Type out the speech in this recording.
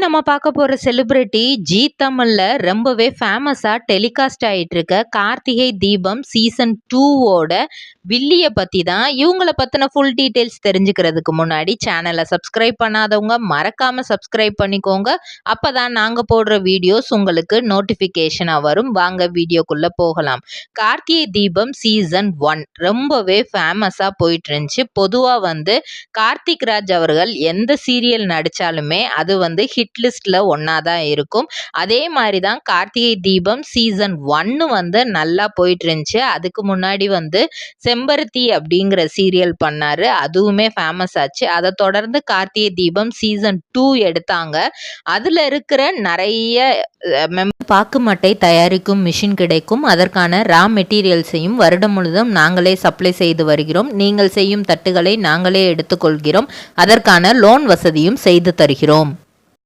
நம்ம பார்க்க போற செலிபிரிட்டி ஜீ தமிழ்ல ரொம்பவே ஃபேமஸா டெலிகாஸ்ட் ஆயிட்டு இருக்க கார்த்திகை தீபம் சீசன் 2ஓட வில்லிய பத்தி தான். இவங்கள பத்தின ஃபுல் டீடைல்ஸ் தெரிஞ்சுக்கிறதுக்கு முன்னாடி சேனலை சப்ஸ்கிரைப் பண்ணாதவங்க மறக்காம சப்ஸ்கிரைப் பண்ணிக்கோங்க. அப்பதான் நாங்க போடுற வீடியோஸ் உங்களுக்கு நோட்டிபிகேஷனா வரும். வாங்க வீடியோக்குள்ள போகலாம். கார்த்திகை தீபம் சீசன் 1 ரொம்பவே ஃபேமஸா போயிட்டு இருந்துச்சு. பொதுவா கார்த்திக் ராஜ் அவர்கள் எந்த சீரியல் நடிச்சாலுமே அது ஹிட் லிஸ்ட்ல ஒன்னா தான் இருக்கும். அதே மாதிரி தான் கார்த்திகை தீபம் சீசன் 1 நல்லா போயிட்டு இருந்துச்சு. அதுக்கு முன்னாடி செம்பருத்தி அப்படிங்கிற சீரியல் பண்ணாரு, அதுவுமே ஃபேமஸ் ஆச்சு. அதை தொடர்ந்து கார்த்திகை தீபம் சீசன் 2 எடுத்தாங்க. அதுல இருக்கிற நிறைய பாக்கு மட்டை தயாரிக்கும் மிஷின் கிடைக்கும். அதற்கான ரா மெட்டீரியல்ஸையும் வருடம் முழுவதும் நாங்களே சப்ளை செய்து வருகிறோம். நீங்கள் செய்யும் தட்டுகளை நாங்களே எடுத்துக்கொள்கிறோம். அதற்கான லோன் வசதியும் செய்து தருகிறோம்.